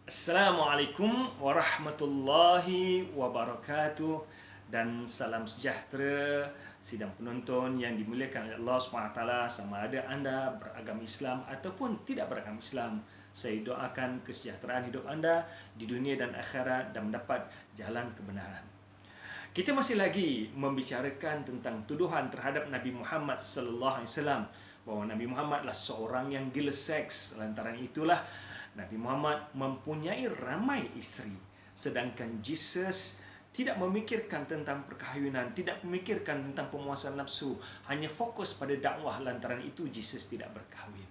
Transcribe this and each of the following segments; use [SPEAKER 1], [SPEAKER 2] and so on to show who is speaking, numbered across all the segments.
[SPEAKER 1] Assalamualaikum warahmatullahi wabarakatuh, dan salam sejahtera sidang penonton yang dimuliakan oleh Allah SWT, sama ada anda beragama Islam ataupun tidak beragama Islam. Saya doakan kesejahteraan hidup anda di dunia dan akhirat dan mendapat jalan kebenaran. Kita masih lagi membicarakan tentang tuduhan terhadap Nabi Muhammad sallallahu alaihi wasallam bahawa Nabi Muhammad adalah seorang yang gila seks. Lantaran itulah Nabi Muhammad mempunyai ramai isteri, sedangkan Jesus tidak memikirkan tentang perkahwinan, tidak memikirkan tentang pemuasan nafsu, hanya fokus pada dakwah. Lantaran itu Jesus tidak berkahwin.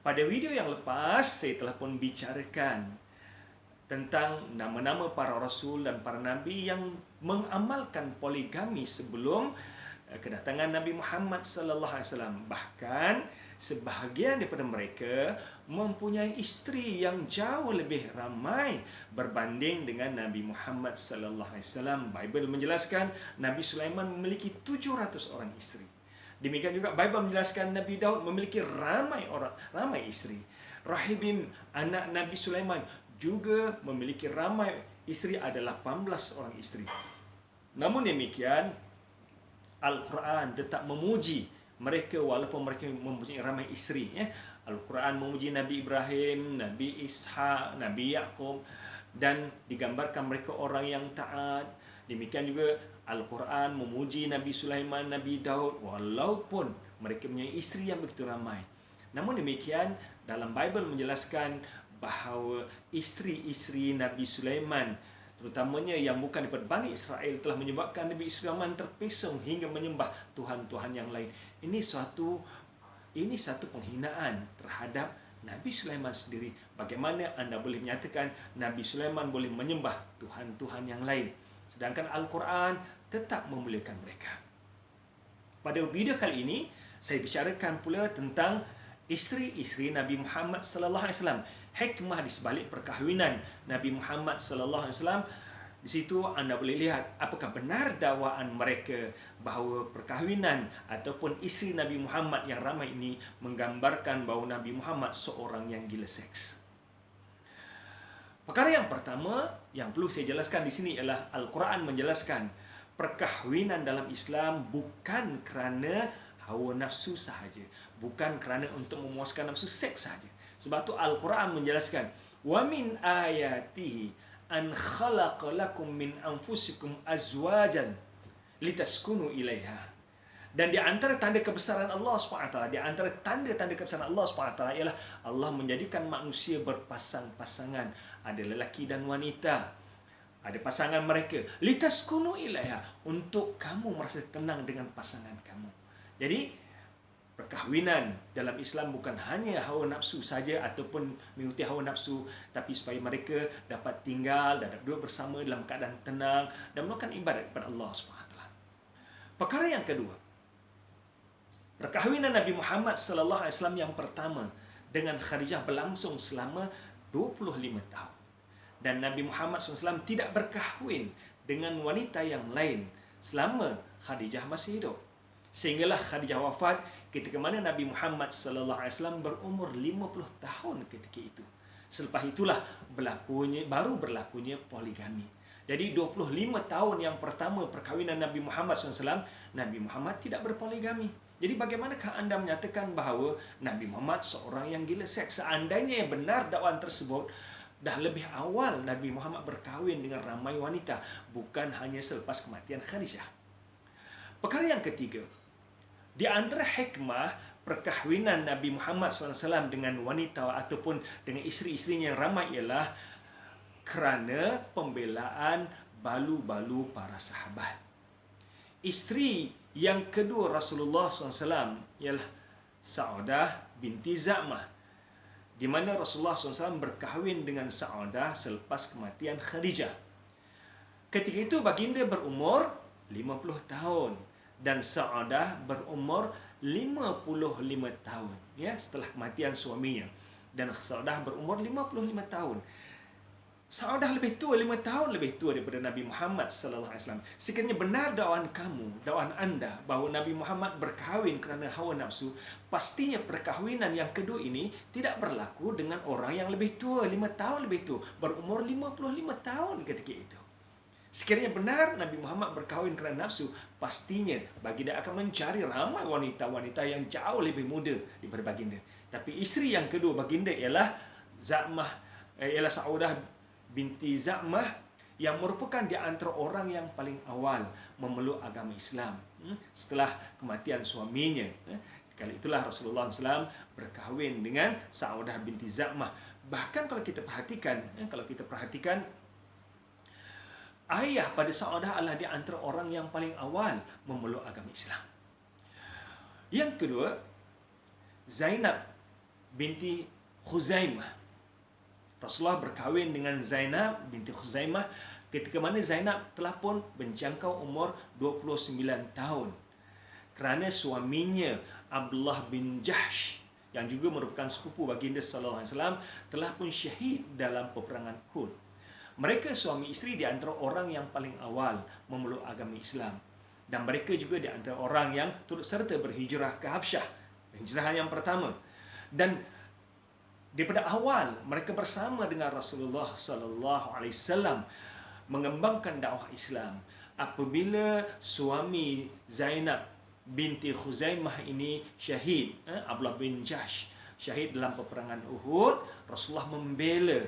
[SPEAKER 1] Pada video yang lepas saya telah pun bicarakan tentang nama-nama para rasul dan para nabi yang mengamalkan poligami sebelum kedatangan Nabi Muhammad sallallahu alaihi wasallam. Bahkan sebahagian daripada mereka mempunyai isteri yang jauh lebih ramai berbanding dengan Nabi Muhammad sallallahu alaihi wasallam. Bible menjelaskan Nabi Sulaiman memiliki 700 orang isteri. Demikian juga Bible menjelaskan Nabi Daud memiliki ramai isteri. Rahibim anak Nabi Sulaiman juga memiliki ramai isteri, ada 18 orang isteri. Namun demikian, Al-Quran tetap memuji mereka walaupun mereka mempunyai ramai isteri. Al-Quran memuji Nabi Ibrahim, Nabi Ishak, Nabi Yaqub, dan digambarkan mereka orang yang taat. Demikian juga Al-Quran memuji Nabi Sulaiman, Nabi Daud, walaupun mereka mempunyai isteri yang begitu ramai. Namun demikian, dalam Bible menjelaskan bahawa isteri-isteri Nabi Sulaiman, terutamanya yang bukan daripada Bani Israel, telah menyebabkan Nabi Sulaiman terpesong hingga menyembah Tuhan-Tuhan yang lain. Ini satu penghinaan terhadap Nabi Sulaiman sendiri. Bagaimana anda boleh menyatakan Nabi Sulaiman boleh menyembah Tuhan-Tuhan yang lain, sedangkan Al-Quran tetap memuliakan mereka. Pada video kali ini, saya bicarakan pula tentang isteri-isteri Nabi Muhammad sallallahu alaihi wasallam. Hikmah di sebalik perkahwinan Nabi Muhammad sallallahu alaihi wasallam. Di situ anda boleh lihat apakah benar dakwaan mereka bahawa perkahwinan ataupun isteri Nabi Muhammad yang ramai ini menggambarkan bahawa Nabi Muhammad seorang yang gila seks. Perkara yang pertama yang perlu saya jelaskan di sini ialah Al-Quran menjelaskan perkahwinan dalam Islam bukan kerana hawa nafsu sahaja, bukan kerana untuk memuaskan nafsu seks sahaja. Sebab tu Al-Quran menjelaskan, wa min ayatihi an khalaqa lakum min anfusikum azwajan litaskunu ilaiha. Dan di antara tanda kebesaran Allah SWT, di antara tanda-tanda kebesaran Allah SWT ialah Allah menjadikan manusia berpasang-pasangan, ada lelaki dan wanita, ada pasangan mereka, litaskunu ilaiha, untuk kamu merasa tenang dengan pasangan kamu. Jadi perkahwinan dalam Islam bukan hanya hawa nafsu saja ataupun mengikuti hawa nafsu, tapi supaya mereka dapat tinggal dan dapat duduk bersama dalam keadaan tenang dan melakukan ibadat kepada Allah SWT. Perkara yang kedua, perkahwinan Nabi Muhammad sallallahu alaihi wasallam yang pertama dengan Khadijah berlangsung selama 25 tahun. Dan Nabi Muhammad SAW tidak berkahwin dengan wanita yang lain selama Khadijah masih hidup. Sehinggalah Khadijah wafat ketika mana Nabi Muhammad sallallahu alaihi wasallam berumur 50 tahun ketika itu. Selepas itulah baru berlakunya poligami. Jadi 25 tahun yang pertama perkahwinan Nabi Muhammad SAW, Nabi Muhammad tidak berpoligami. Jadi bagaimanakah anda menyatakan bahawa Nabi Muhammad seorang yang gila seks? Seandainya yang benar dakwaan tersebut, dah lebih awal Nabi Muhammad berkahwin dengan ramai wanita, bukan hanya selepas kematian Khadijah. Perkara yang ketiga, di antara hikmah perkahwinan Nabi Muhammad SAW dengan wanita ataupun dengan isteri-isterinya yang ramai ialah kerana pembelaan balu-balu para sahabat. Isteri yang kedua Rasulullah SAW ialah Sa'adah binti Zam'ah, di mana Rasulullah SAW berkahwin dengan Sa'adah selepas kematian Khadijah. Ketika itu baginda berumur 50 tahun dan Sa'adah berumur 55 tahun setelah kematian suaminya, dan Sa'adah berumur 55 tahun. Saudah lebih tua, 5 tahun lebih tua daripada Nabi Muhammad sallallahu alaihi wasallam. Sekiranya benar dakwaan kamu, dakwaan anda bahawa Nabi Muhammad berkahwin kerana hawa nafsu, pastinya perkahwinan yang kedua ini tidak berlaku dengan orang yang lebih tua, 5 tahun lebih tua, berumur 55 tahun ketika itu. Sekiranya benar Nabi Muhammad berkahwin kerana nafsu, pastinya baginda akan mencari ramai wanita-wanita yang jauh lebih muda daripada baginda. Tapi isteri yang kedua baginda ialah Saudah binti Zam'ah, yang merupakan di antara orang yang paling awal memeluk agama Islam setelah kematian suaminya. Kali itulah Rasulullah SAW berkahwin dengan Saudah binti Zam'ah. Bahkan kalau kita perhatikan, ayah pada Saudah adalah di antara orang yang paling awal memeluk agama Islam. Yang kedua, Zainab binti Khuzaimah. Rasulullah berkahwin dengan Zainab binti Khuzaimah ketika mana Zainab telah pun menjangkau umur 29 tahun. Kerana suaminya Abdullah bin Jahsh yang juga merupakan sepupu baginda sallallahu alaihi wasallam telah pun syahid dalam peperangan Uhud. Mereka suami isteri di antara orang yang paling awal memeluk agama Islam, dan mereka juga di antara orang yang turut serta berhijrah ke Habsyah, hijrahan yang pertama. Dan daripada awal mereka bersama dengan Rasulullah sallallahu alaihi wasallam mengembangkan dakwah Islam. Apabila suami Zainab binti Khuzaimah ini syahid, Abdullah bin Jahsh syahid dalam peperangan Uhud, Rasulullah membela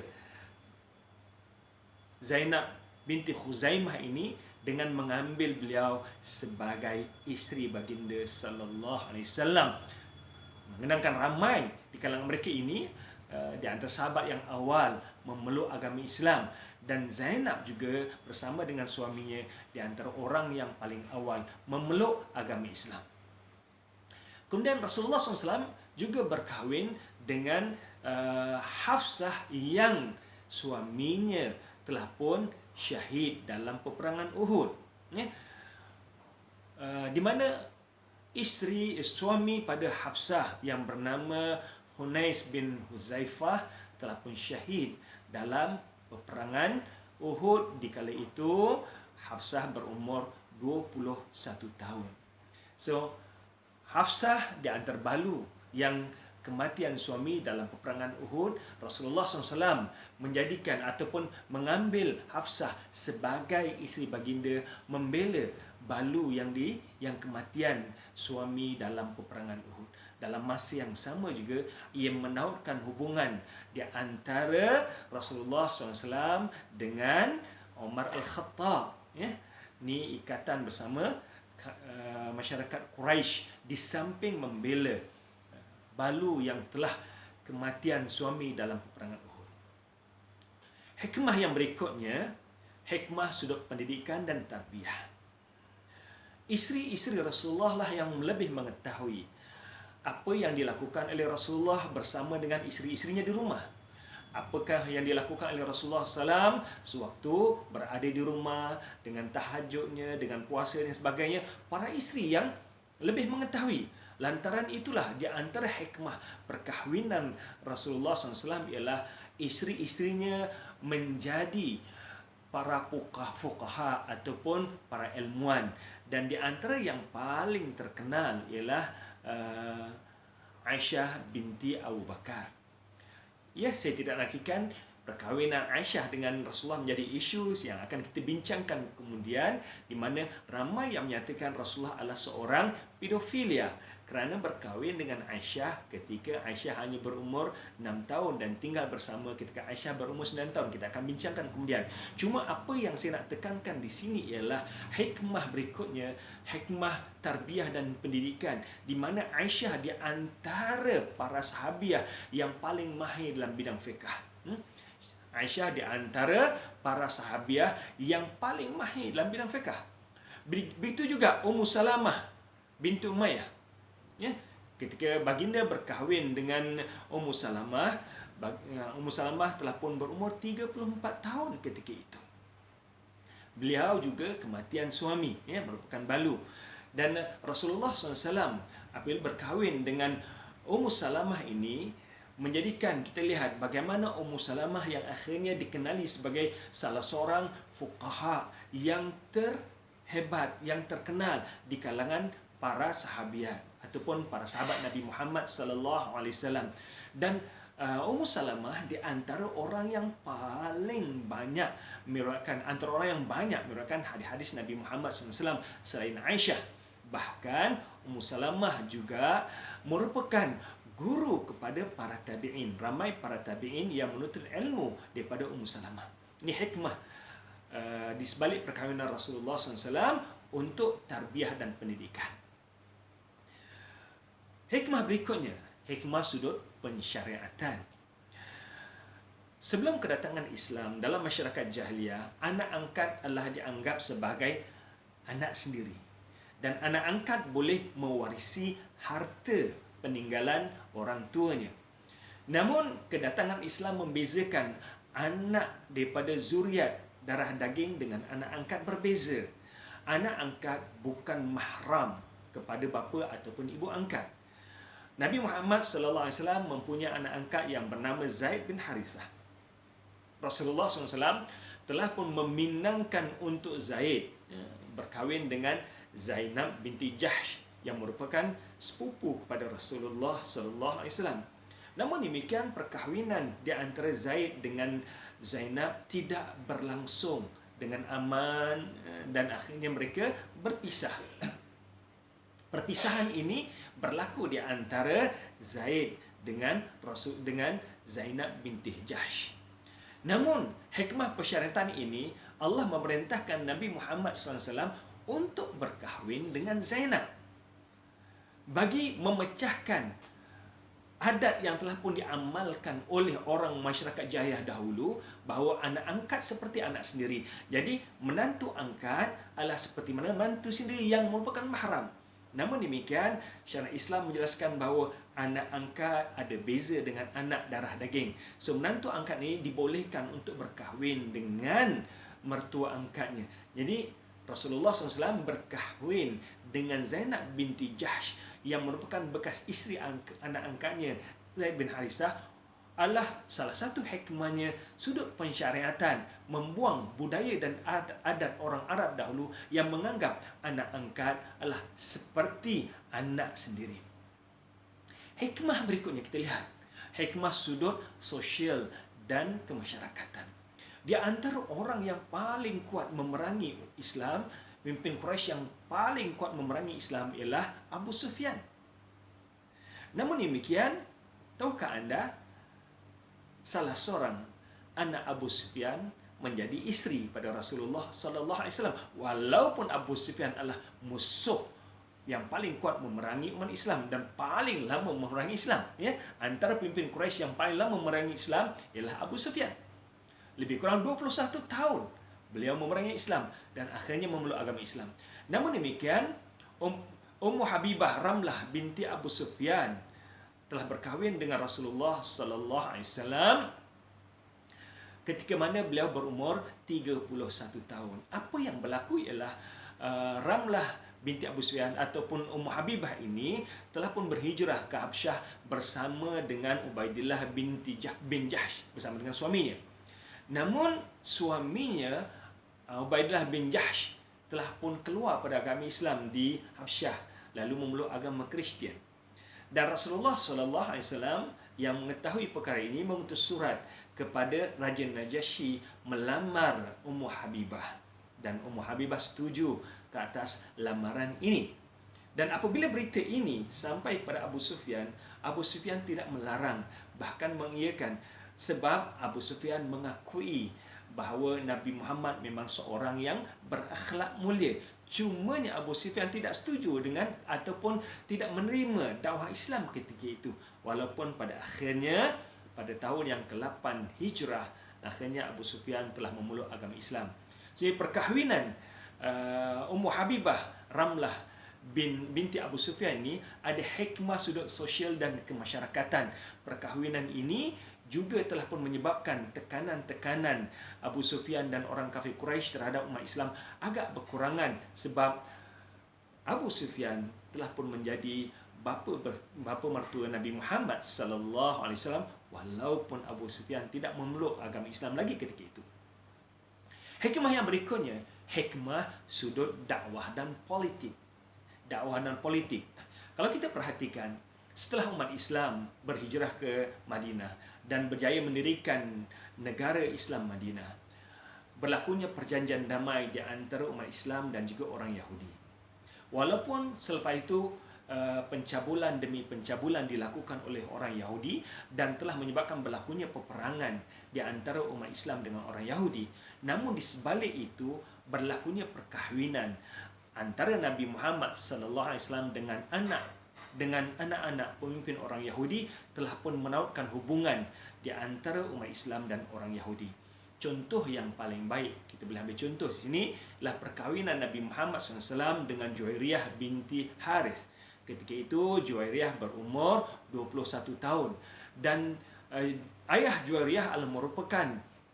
[SPEAKER 1] Zainab binti Khuzaimah ini dengan mengambil beliau sebagai isteri baginda sallallahu alaihi wasallam. Mengenangkan ramai di kalangan mereka ini di antara sahabat yang awal memeluk agama Islam, dan Zainab juga bersama dengan suaminya di antara orang yang paling awal memeluk agama Islam. Kemudian Rasulullah SAW juga berkahwin dengan Hafsah yang suaminya telah pun syahid dalam peperangan Uhud. Di mana suami pada Hafsah yang bernama Hunais bin Huzaifah telah pun syahid dalam peperangan Uhud. Di kala itu Hafsah berumur 21 tahun. So, Hafsah di antara balu yang kematian suami dalam peperangan Uhud, Rasulullah SAW menjadikan ataupun mengambil Hafsah sebagai isteri baginda, membela balu yang kematian suami dalam peperangan Uhud. Dalam masa yang sama juga, ia menautkan hubungan di antara Rasulullah SAW dengan Umar Al-Khattab. Ini ikatan bersama masyarakat Quraisy di samping membela balu yang telah kematian suami dalam peperangan Uhud. Hikmah yang berikutnya, hikmah sudut pendidikan dan tarbiyah. Isteri-isteri Rasulullah lah yang lebih mengetahui apa yang dilakukan oleh Rasulullah bersama dengan isteri-isterinya di rumah. Apakah yang dilakukan oleh Rasulullah SAW sewaktu berada di rumah, dengan tahajudnya, dengan puasa dan sebagainya. Para isteri yang lebih mengetahui. Lantaran itulah di antara hikmah perkahwinan Rasulullah SAW ialah isteri-isterinya menjadi para fuqaha ataupun para ilmuwan. Dan di antara yang paling terkenal ialah Aisyah binti Abu Bakar. Ya, saya tidak nafikan perkahwinan Aisyah dengan Rasulullah menjadi isu yang akan kita bincangkan kemudian, di mana ramai yang menyatakan Rasulullah adalah seorang pedofilia kerana berkahwin dengan Aisyah ketika Aisyah hanya berumur 6 tahun dan tinggal bersama ketika Aisyah berumur 9 tahun. Kita akan bincangkan kemudian. Cuma apa yang saya nak tekankan di sini ialah hikmah berikutnya, hikmah tarbiyah dan pendidikan, di mana Aisyah di antara para sahabiah yang paling mahir dalam bidang fiqh. Aisyah di antara para sahabiah yang paling mahir dalam bidang fiqh. Begitu juga Ummu Salamah bintu Umayyah. Ketika baginda berkahwin dengan Ummu Salamah, Ummu Salamah telah pun berumur 34 tahun ketika itu. Beliau juga kematian suami, merupakan balu. Dan Rasulullah SAW apabila berkahwin dengan Ummu Salamah ini, menjadikan kita lihat bagaimana Ummu Salamah yang akhirnya dikenali sebagai salah seorang fuqaha yang terhebat, yang terkenal di kalangan para sahabiat ataupun para sahabat Nabi Muhammad sallallahu alaihi wasallam. Dan Ummu Salamah di antara orang yang paling banyak meriwayatkan, antara orang yang banyak meriwayatkan hadis-hadis Nabi Muhammad SAW selain Aisyah. Bahkan Ummu Salamah juga merupakan guru kepada para tabi'in. Ramai para tabi'in yang menuntut ilmu daripada Ummu Salamah. Ini hikmah di sebalik perkahwinan Rasulullah SAW untuk tarbiyah dan pendidikan. Hikmah berikutnya, hikmah sudut pensyariatan. Sebelum kedatangan Islam dalam masyarakat jahiliyah, anak angkat adalah dianggap sebagai anak sendiri. Dan anak angkat boleh mewarisi harta peninggalan orang tuanya. Namun, kedatangan Islam membezakan anak daripada zuriat darah daging dengan anak angkat berbeza. Anak angkat bukan mahram kepada bapa ataupun ibu angkat. Nabi Muhammad sallallahu alaihi wasallam mempunyai anak angkat yang bernama Zaid bin Harithah. Rasulullah SAW telah pun meminangkan untuk Zaid berkahwin dengan Zainab binti Jahsh yang merupakan sepupu kepada Rasulullah sallallahu alaihi wasallam. Namun demikian, perkahwinan di antara Zaid dengan Zainab tidak berlangsung dengan aman dan akhirnya mereka berpisah. Perpisahan ini berlaku di antara Zaid dengan Zainab binti Jahsh. Namun, hikmah persyaratan ini Allah memerintahkan Nabi Muhammad SAW untuk berkahwin dengan Zainab bagi memecahkan adat yang telah pun diamalkan oleh orang masyarakat jahiliyah dahulu bahawa anak angkat seperti anak sendiri. Jadi, menantu angkat adalah seperti mana menantu sendiri yang merupakan mahram. Namun demikian, syariat Islam menjelaskan bahawa anak angkat ada beza dengan anak darah daging. So, menantu angkat ini dibolehkan untuk berkahwin dengan mertua angkatnya. Jadi, Rasulullah SAW berkahwin dengan Zainab binti Jahsh yang merupakan bekas isteri anak angkatnya, Zaid bin Harithah, adalah salah satu hikmahnya sudut pensyariatan, membuang budaya dan adat orang Arab dahulu yang menganggap anak angkat adalah seperti anak sendiri. Hikmah berikutnya kita lihat, hikmah sudut sosial dan kemasyarakatan. Di antara orang yang paling kuat memerangi Islam, pemimpin Quraisy yang paling kuat memerangi Islam ialah Abu Sufyan. Namun demikian, tahukah anda, salah seorang anak Abu Sufyan menjadi isteri pada Rasulullah sallallahu alaihi wasallam. Walaupun Abu Sufyan adalah musuh yang paling kuat memerangi umat Islam dan paling lama memerangi Islam, ya, antara pemimpin Quraisy yang paling lama memerangi Islam ialah Abu Sufyan. Lebih kurang 21 tahun beliau memerangi Islam dan akhirnya memeluk agama Islam. Namun demikian, Ummu Habibah Ramlah binti Abu Sufyan telah berkahwin dengan Rasulullah sallallahu alaihi wasallam ketika mana beliau berumur 31 tahun. Apa yang berlaku ialah Ramlah binti Abu Sufyan ataupun Ummu Habibah ini telah pun berhijrah ke Habsyah bersama dengan Ubaidillah bin Jahsh, bersama dengan suaminya. Namun suaminya Ubaidillah bin Jahsh telah pun keluar pada agama Islam di Habsyah lalu memeluk agama Kristian. Dan Rasulullah SAW yang mengetahui perkara ini mengutus surat kepada Raja Najasyi melamar Ummu Habibah. Dan Ummu Habibah setuju ke atas lamaran ini. Dan apabila berita ini sampai kepada Abu Sufyan tidak melarang, bahkan mengiyakan, sebab Abu Sufyan mengakui bahawa Nabi Muhammad memang seorang yang berakhlak mulia. Cumanya Abu Sufyan tidak setuju dengan ataupun tidak menerima dakwah Islam ketika itu. Walaupun pada akhirnya pada tahun yang ke-8 Hijrah, akhirnya Abu Sufyan telah memeluk agama Islam. Jadi perkahwinan Ummu Habibah Ramlah binti Abu Sufyan ini ada hikmah sudut sosial dan kemasyarakatan. Perkahwinan ini juga telah pun menyebabkan tekanan-tekanan Abu Sufyan dan orang kafir Quraisy terhadap umat Islam agak berkurangan sebab Abu Sufyan telah pun menjadi bapa mertua Nabi Muhammad sallallahu alaihi wasallam, walaupun Abu Sufyan tidak memeluk agama Islam lagi ketika itu. Hikmah yang berikutnya, hikmah sudut dakwah dan politik. Dakwah dan politik. Kalau kita perhatikan, setelah umat Islam berhijrah ke Madinah dan berjaya mendirikan negara Islam Madinah, berlakunya perjanjian damai di antara umat Islam dan juga orang Yahudi. Walaupun selepas itu pencabulan demi pencabulan dilakukan oleh orang Yahudi dan telah menyebabkan berlakunya peperangan di antara umat Islam dengan orang Yahudi, namun di sebalik itu berlakunya perkahwinan antara Nabi Muhammad sallallahu alaihi wasallam dengan anak-anak pemimpin orang Yahudi telah pun menautkan hubungan di antara umat Islam dan orang Yahudi. Contoh yang paling baik, kita boleh ambil contoh di sini, adalah perkahwinan Nabi Muhammad SAW dengan Juwairiyah binti Harith. Ketika itu Juwairiyah berumur 21 tahun dan ayah Juwairiyah adalah merupakan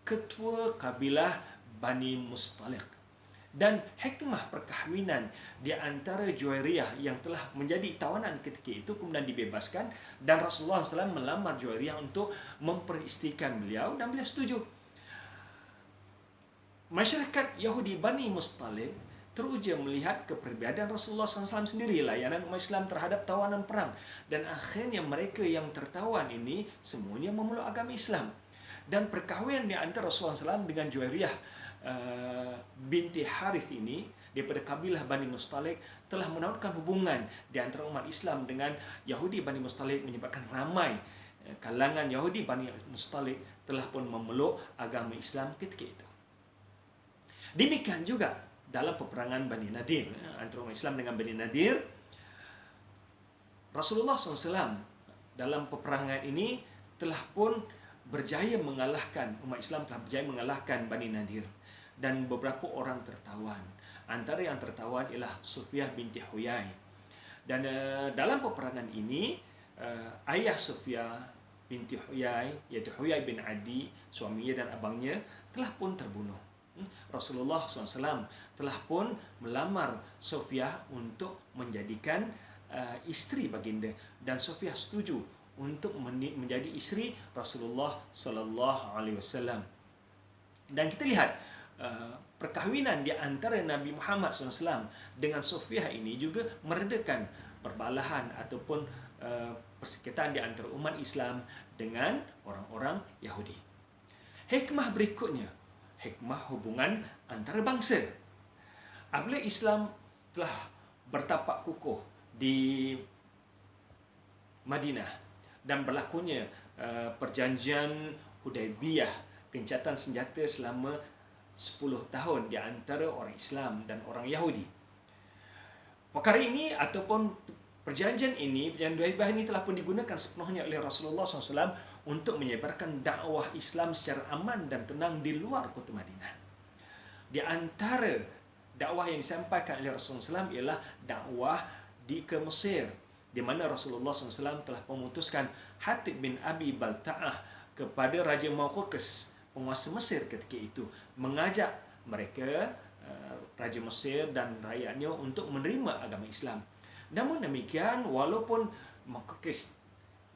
[SPEAKER 1] ketua kabilah Bani Mustaliq. Dan hikmah perkahwinan di antara Juwairiyah yang telah menjadi tawanan ketika itu kemudian dibebaskan, dan Rasulullah SAW melamar Juwairiyah untuk memperistikan beliau dan beliau setuju. Masyarakat Yahudi Bani Mustaliq teruja melihat kepribadian Rasulullah SAW sendiri, layanan umat Islam terhadap tawanan perang, dan akhirnya mereka yang tertawan ini semuanya memeluk agama Islam. Dan perkahwinan di antara Rasulullah SAW dengan Juwairiyah binti Harith ini daripada kabilah Bani Mustaliq telah menautkan hubungan di antara umat Islam dengan Yahudi Bani Mustaliq, menyebabkan ramai kalangan Yahudi Bani Mustaliq telah pun memeluk agama Islam ketika itu. Demikian juga dalam peperangan Bani Nadir antara umat Islam dengan Bani Nadir, Rasulullah SAW dalam peperangan ini telah pun berjaya mengalahkan, umat Islam telah berjaya mengalahkan Bani Nadir dan beberapa orang tertawan. Antara yang tertawan ialah Sufyah binti Huyai. Dan dalam peperangan ini ayah Sufyah binti Huyai, iaitu Huyai bin Adi, suaminya dan abangnya, telah pun terbunuh. Rasulullah SAW telah pun melamar Sufyah untuk menjadikan isteri baginda, dan Sufyah setuju untuk menjadi isteri Rasulullah SAW. Dan kita lihat perkahwinan di antara Nabi Muhammad SAW dengan Sufyah ini juga meredakan perbalahan ataupun persekitaran di antara umat Islam dengan orang-orang Yahudi. Hikmah berikutnya, hikmah hubungan antara bangsa. Apabila Islam telah bertapak kukuh di Madinah dan berlakunya perjanjian Hudaibiyah, gencatan senjata selama 10 tahun di antara orang Islam dan orang Yahudi. Perkara ini ataupun perjanjian Hudaibiyah ini telah pun digunakan sepenuhnya oleh Rasulullah SAW untuk menyebarkan dakwah Islam secara aman dan tenang di luar kota Madinah. Di antara dakwah yang disampaikan oleh Rasulullah SAW ialah dakwah ke Mesir, di mana Rasulullah SAW telah memutuskan Hatib bin Abi Balta'ah kepada Raja Mauqaqis, penguasa Mesir ketika itu, mengajak mereka, Raja Mesir dan rakyatnya, untuk menerima agama Islam. Namun demikian, walaupun Mauqaqis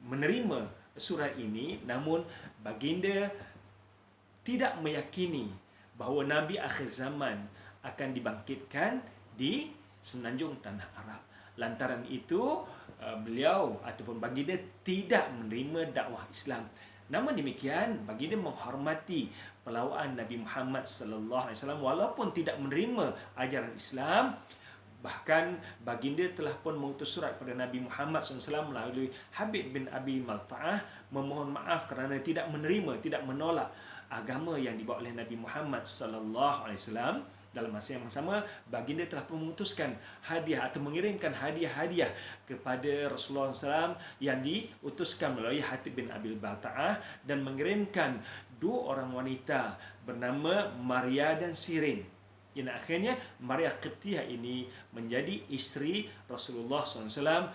[SPEAKER 1] menerima surat ini, namun baginda tidak meyakini bahawa Nabi akhir zaman akan dibangkitkan di semenanjung tanah Arab. Lantaran itu, beliau ataupun baginda tidak menerima dakwah Islam. Namun demikian, baginda menghormati pelawaan Nabi Muhammad sallallahu alaihi wasallam walaupun tidak menerima ajaran Islam. Bahkan baginda telah pun mengutus surat kepada Nabi Muhammad SAW melalui Habib bin Abi Malta'ah memohon maaf kerana tidak menerima, tidak menolak agama yang dibawa oleh Nabi Muhammad SAW. Dalam masa yang sama, baginda telah pun memutuskan hadiah atau mengirimkan hadiah-hadiah kepada Rasulullah SAW yang diutuskan melalui Hatib bin Abi Balta'ah, dan mengirimkan 2 orang wanita bernama Maria dan Sirin. Yang akhirnya Maria Qibtiyah ini menjadi isteri Rasulullah SAW.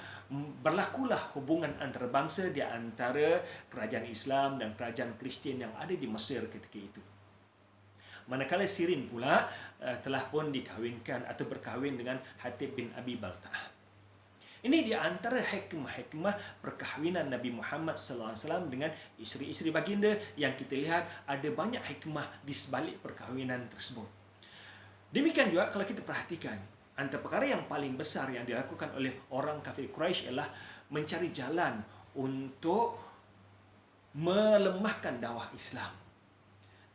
[SPEAKER 1] Berlakulah hubungan antarabangsa di antara kerajaan Islam dan kerajaan Kristian yang ada di Mesir ketika itu. Manakala Sirin pula telah pun dikahwinkan atau berkahwin dengan Hatib bin Abi Balta'ah. Ini di antara hikmah-hikmah perkahwinan Nabi Muhammad SAW dengan isteri-isteri baginda yang kita lihat ada banyak hikmah di sebalik perkahwinan tersebut. Demikian juga kalau kita perhatikan, antara perkara yang paling besar yang dilakukan oleh orang kafir Quraisy ialah mencari jalan untuk melemahkan dakwah Islam.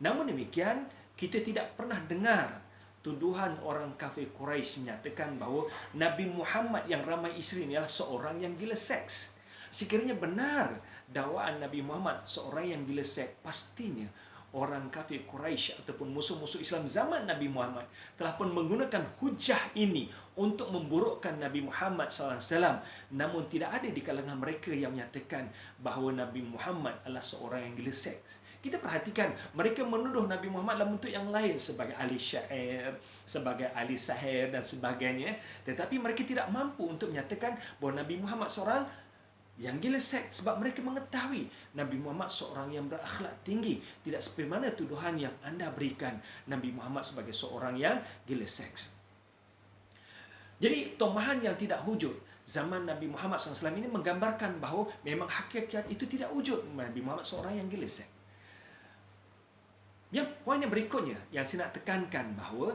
[SPEAKER 1] Namun demikian, kita tidak pernah dengar tuduhan orang kafir Quraisy menyatakan bahawa Nabi Muhammad yang ramai isteri ini adalah seorang yang gila seks. Sekiranya benar dakwaan Nabi Muhammad seorang yang gila seks, pastinya orang kafir Quraisy ataupun musuh-musuh Islam zaman Nabi Muhammad telah pun menggunakan hujah ini untuk memburukkan Nabi Muhammad SAW. Namun tidak ada di kalangan mereka yang menyatakan bahawa Nabi Muhammad adalah seorang yang gila seks. Kita perhatikan, mereka menuduh Nabi Muhammad dalam bentuk yang lain sebagai ahli syair, sebagai ahli sahir dan sebagainya. Tetapi mereka tidak mampu untuk menyatakan bahawa Nabi Muhammad seorang yang gila seks, sebab mereka mengetahui Nabi Muhammad seorang yang berakhlak tinggi. Tidak seperti mana tuduhan yang anda berikan Nabi Muhammad sebagai seorang yang gila seks. Jadi tomahan yang tidak wujud zaman Nabi Muhammad SAW ini menggambarkan bahawa memang hakikat itu tidak wujud Nabi Muhammad seorang yang gila seks. Yang poin yang berikutnya yang saya nak tekankan bahawa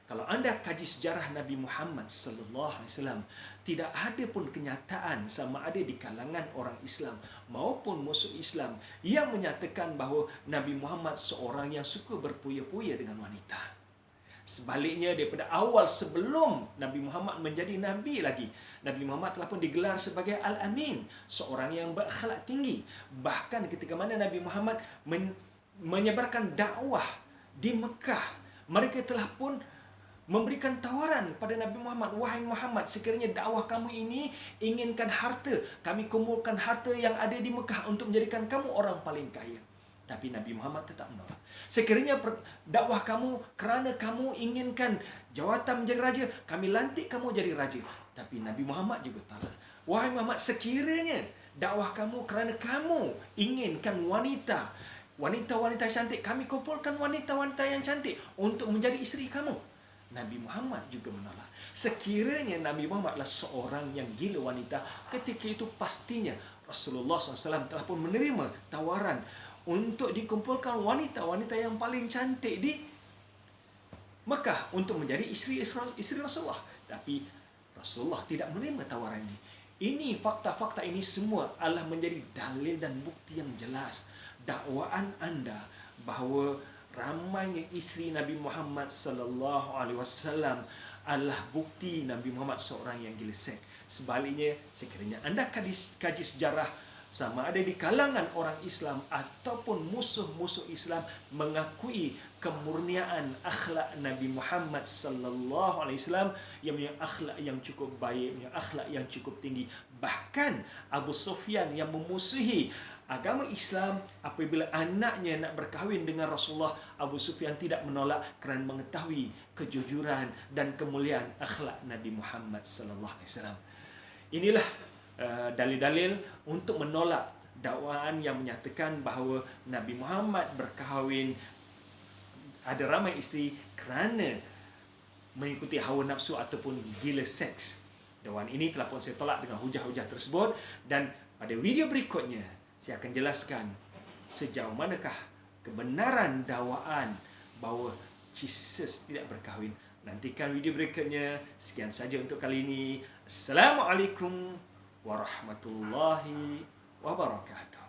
[SPEAKER 1] kalau anda kaji sejarah Nabi Muhammad sallallahu alaihi wasallam, tidak ada pun kenyataan sama ada di kalangan orang Islam maupun musuh Islam yang menyatakan bahawa Nabi Muhammad seorang yang suka berpuya-puya dengan wanita. Sebaliknya, daripada awal sebelum Nabi Muhammad menjadi Nabi lagi, Nabi Muhammad telah pun digelar sebagai Al-Amin, seorang yang berakhlak tinggi. Bahkan ketika mana Nabi Muhammad menyebarkan dakwah di Mekah, mereka telah pun memberikan tawaran pada Nabi Muhammad, wahai Muhammad, sekiranya dakwah kamu ini inginkan harta, kami kumpulkan harta yang ada di Mekah untuk menjadikan kamu orang paling kaya. Tapi Nabi Muhammad tetap menolak. Sekiranya dakwah kamu kerana kamu inginkan jawatan menjadi raja, kami lantik kamu jadi raja. Tapi Nabi Muhammad juga tolak. Wahai Muhammad, sekiranya dakwah kamu kerana kamu inginkan wanita-wanita cantik, kami kumpulkan wanita-wanita yang cantik untuk menjadi isteri kamu. Nabi Muhammad juga menolak. Sekiranya Nabi Muhammad adalah seorang yang gila wanita, ketika itu pastinya Rasulullah SAW telah pun menerima tawaran untuk dikumpulkan wanita-wanita yang paling cantik di Mekah untuk menjadi isteri Rasulullah. Tapi Rasulullah tidak menerima tawaran ini. Ini fakta-fakta ini semua adalah menjadi dalil dan bukti yang jelas dakwaan anda bahawa ramainya isteri Nabi Muhammad sallallahu alaihi wasallam adalah bukti Nabi Muhammad seorang yang gila seks. Sebaliknya, sekiranya anda kaji sejarah sama ada di kalangan orang Islam ataupun musuh-musuh Islam mengakui kemurniaan akhlak Nabi Muhammad sallallahu alaihi wasallam yang punya akhlak yang cukup baik, punya akhlak yang cukup tinggi. Bahkan Abu Sufyan yang memusuhi agama Islam, apabila anaknya nak berkahwin dengan Rasulullah, Abu Sufyan tidak menolak kerana mengetahui kejujuran dan kemuliaan akhlak Nabi Muhammad sallallahu alaihi wasallam. Inilah dalil-dalil untuk menolak dakwaan yang menyatakan bahawa Nabi Muhammad berkahwin ada ramai isteri kerana mengikuti hawa nafsu ataupun gila seks. Dakwaan ini telah pun saya tolak dengan hujah-hujah tersebut, dan pada video berikutnya saya akan jelaskan sejauh manakah kebenaran dakwaan bahawa Jesus tidak berkahwin. Nantikan video berikutnya. Sekian saja untuk kali ini. Assalamualaikum warahmatullahi wabarakatuh.